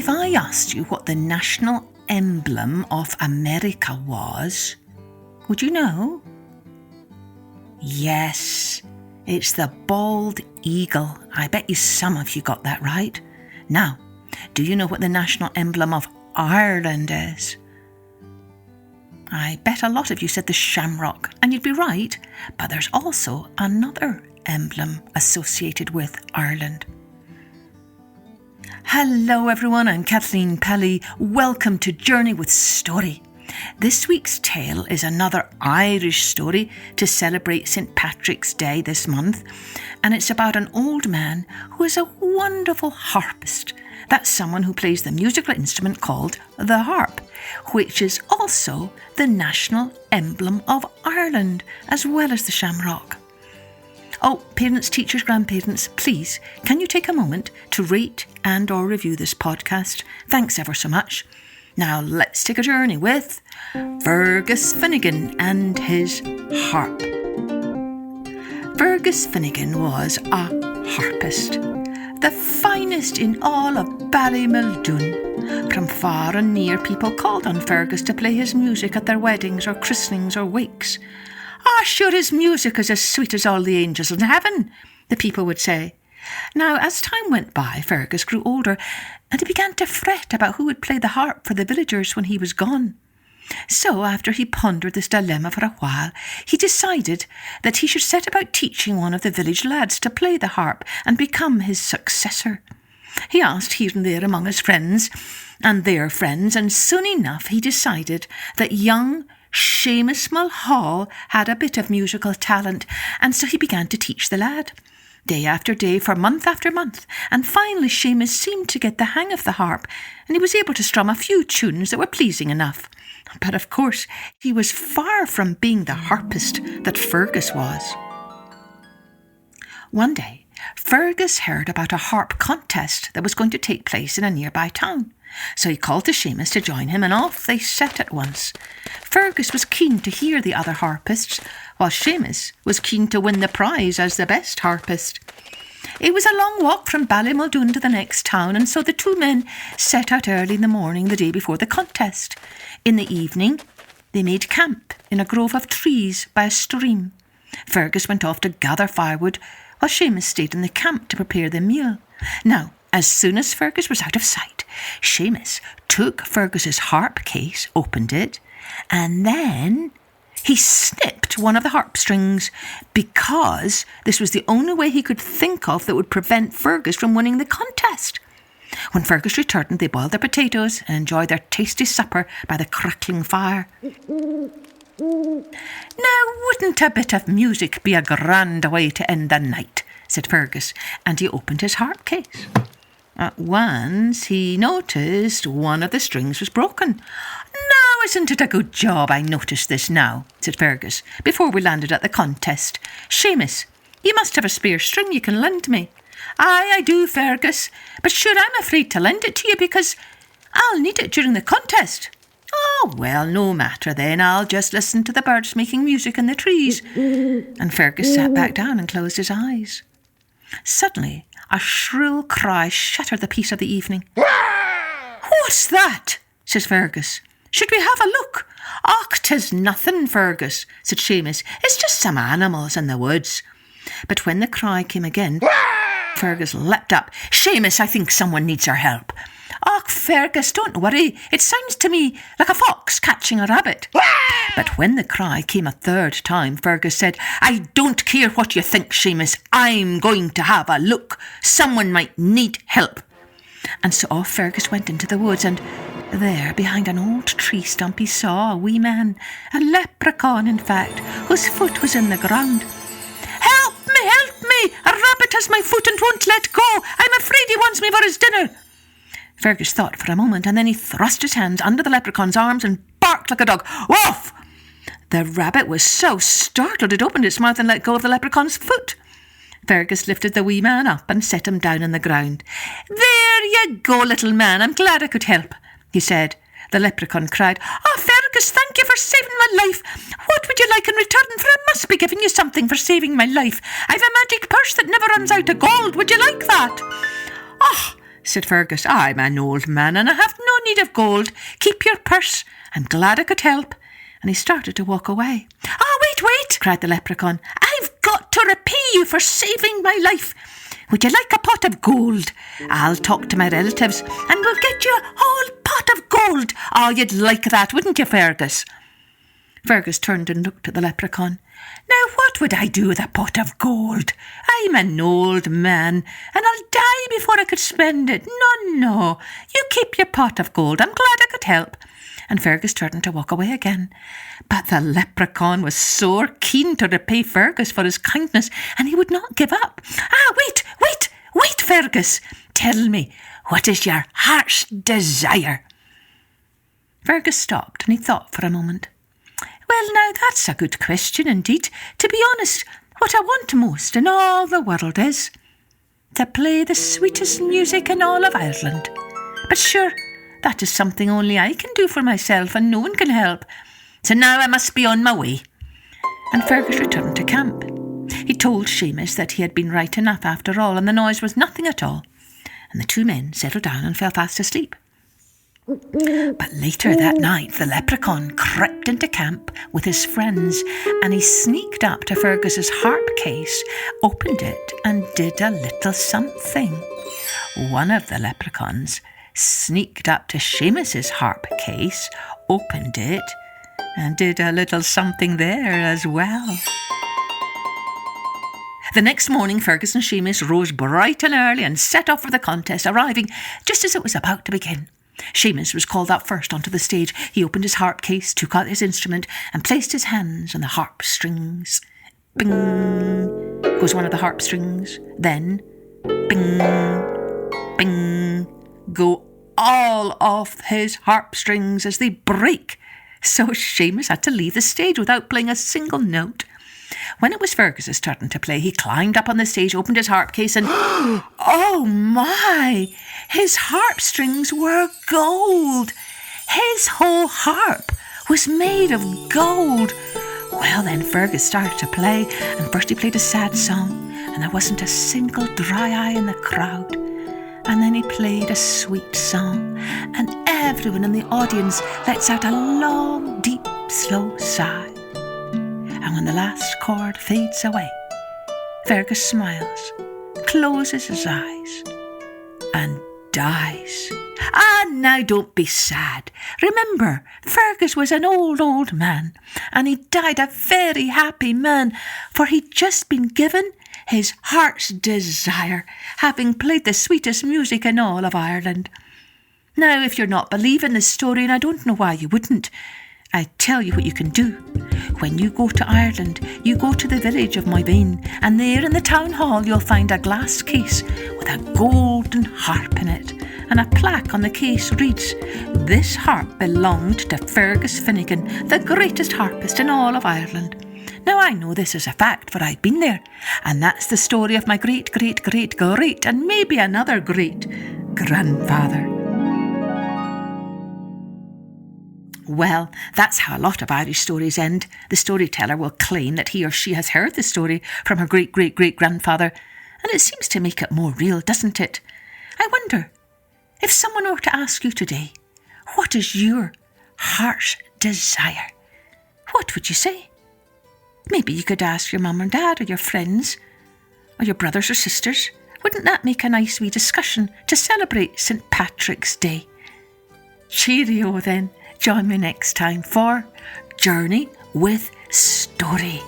if I asked you what the national emblem of America was, would you know? Yes, it's the bald eagle. I bet you some of you got that right. Now, do you know what the national emblem of Ireland is? I bet a lot of you said the shamrock, and you'd be right, but there's also another emblem associated with Ireland. Hello everyone, I'm Kathleen Pelly. Welcome to Journey with Story. This week's tale is another Irish story to celebrate St. Patrick's Day this month, and it's about an old man who is a wonderful harpist. That's someone who plays the musical instrument called the harp, which is also the national emblem of Ireland, as well as the shamrock. Oh, parents, teachers, grandparents, please, can you take a moment to rate and or review this podcast? Thanks ever so much. Now let's take a journey with Fergus Finnegan and his harp. Fergus Finnegan was a harpist, the finest in all of Ballymuldoon. From far and near, people called on Fergus to play his music at their weddings or christenings or wakes. Sure, his music is as sweet as all the angels in heaven, the people would say. Now, as time went by, Fergus grew older, and he began to fret about who would play the harp for the villagers when he was gone. So, after he pondered this dilemma for a while, he decided that he should set about teaching one of the village lads to play the harp and become his successor. He asked here and there among his friends and their friends, and soon enough he decided that young Seamus Mulhall had a bit of musical talent, and so he began to teach the lad, day after day for month after month, and finally Seamus seemed to get the hang of the harp, and he was able to strum a few tunes that were pleasing enough. But of course, he was far from being the harpist that Fergus was. One day, Fergus heard about a harp contest that was going to take place in a nearby town. So he called to Seamus to join him, and off they set at once. Fergus was keen to hear the other harpists, while Seamus was keen to win the prize as the best harpist. It was a long walk from Ballymuldoon to the next town, and so the two men set out early in the morning the day before the contest. In the evening, they made camp in a grove of trees by a stream. Fergus went off to gather firewood, while Seamus stayed in the camp to prepare the meal. Now, as soon as Fergus was out of sight, Seamus took Fergus's harp case, opened it, and then he snipped one of the harp strings, because this was the only way he could think of that would prevent Fergus from winning the contest. When Fergus returned, they boiled their potatoes and enjoyed their tasty supper by the crackling fire. Now, wouldn't a bit of music be a grand way to end the night? Said Fergus, and he opened his harp case. At once he noticed one of the strings was broken. "Now, isn't it a good job I noticed this now?" said Fergus, before we landed at the contest. "Seamus, you must have a spare string you can lend me." "Aye, I do, Fergus, but sure I'm afraid to lend it to you because I'll need it during the contest." "Oh, well, no matter then, I'll just listen to the birds making music in the trees." And Fergus sat back down and closed his eyes. Suddenly, a shrill cry shattered the peace of the evening. "What's that?" says Fergus. "Should we have a look?" "Och, 'tis nothing, Fergus," said Seamus. "It's just some animals in the woods." But when the cry came again, Fergus leapt up. "Seamus, I think someone needs our help." "Och, Fergus, don't worry. It sounds to me like a fox catching a rabbit." But when the cry came a third time, Fergus said, "I don't care what you think, Seamus. I'm going to have a look. Someone might need help." And so off Fergus went into the woods, and there, behind an old tree stump, he saw a wee man, a leprechaun, in fact, whose foot was in the ground. Help me! A rabbit has my foot and won't let go. I'm afraid he wants me for his dinner." Fergus thought for a moment, and then he thrust his hands under the leprechaun's arms and barked like a dog. "Woof!" The rabbit was so startled it opened its mouth and let go of the leprechaun's foot. Fergus lifted the wee man up and set him down on the ground. "There you go, little man. I'm glad I could help," he said. The leprechaun cried, "Oh, Fergus, thank you for saving my life. What would you like in return? For I must be giving you something for saving my life. I've a magic purse that never runs out of gold. Would you like that?" "Oh, said Fergus. I'm an old man and I have no need of gold. Keep your purse. I'm glad I could help. And he started to walk away. Oh, wait, cried the leprechaun. I've got to repay you for saving my life. Would you like a pot of gold? I'll talk to my relatives and we'll get you a whole pot of gold. Oh, you'd like that, wouldn't you, Fergus? Fergus turned and looked at the leprechaun. Now, what would I do with a pot of gold? I'm an old man, and I'll die before I could spend it. No, you keep your pot of gold. I'm glad I could help. And Fergus turned to walk away again. But the leprechaun was so keen to repay Fergus for his kindness, and he would not give up. Wait, Fergus. Tell me, what is your heart's desire? Fergus stopped, and he thought for a moment. Well, now, that's a good question indeed. To be honest, what I want most in all the world is to play the sweetest music in all of Ireland. But sure, that is something only I can do for myself and no one can help. So now I must be on my way. And Fergus returned to camp. He told Seamus that he had been right enough after all, and the noise was nothing at all. And the two men settled down and fell fast asleep. But later that night, the leprechaun crept into camp with his friends, and he sneaked up to Fergus's harp case, opened it, and did a little something. One of the leprechauns sneaked up to Seamus's harp case, opened it, and did a little something there as well. The next morning, Fergus and Seamus rose bright and early and set off for the contest, arriving just as it was about to begin. Seamus was called up first onto the stage. He opened his harp case, took out his instrument, and placed his hands on the harp strings. Bing goes one of the harp strings. Then, bing, bing, go all of his harp strings as they break. So Seamus had to leave the stage without playing a single note. When it was Fergus's turn to play, he climbed up on the stage, opened his harp case, and oh my! His harp strings were gold. His whole harp was made of gold. Well, then Fergus started to play, and first he played a sad song, and there wasn't a single dry eye in the crowd. And then he played a sweet song, and everyone in the audience lets out a long, deep, slow sigh. And when the last chord fades away, Fergus smiles, closes his eyes, and dies. Ah, now don't be sad. Remember, Fergus was an old man, and he died a very happy man, for he'd just been given his heart's desire, having played the sweetest music in all of Ireland. Now, if you're not believing this story, and I don't know why you wouldn't, I tell you what you can do. When you go to Ireland, you go to the village of Moybain, and there in the town hall you'll find a glass case with a golden harp in it, and a plaque on the case reads, "This harp belonged to Fergus Finnegan, the greatest harpist in all of Ireland." Now I know this is a fact, for I've been there, and that's the story of my great, and maybe another great grandfather. Well, that's how a lot of Irish stories end. The storyteller will claim that he or she has heard the story from her great-grandfather, and it seems to make it more real, doesn't it? I wonder, if someone were to ask you today, what is your heart's desire? What would you say? Maybe you could ask your mum and dad, or your friends, or your brothers or sisters. Wouldn't that make a nice wee discussion to celebrate St. Patrick's Day? Cheerio then. Join me next time for Journey with Story.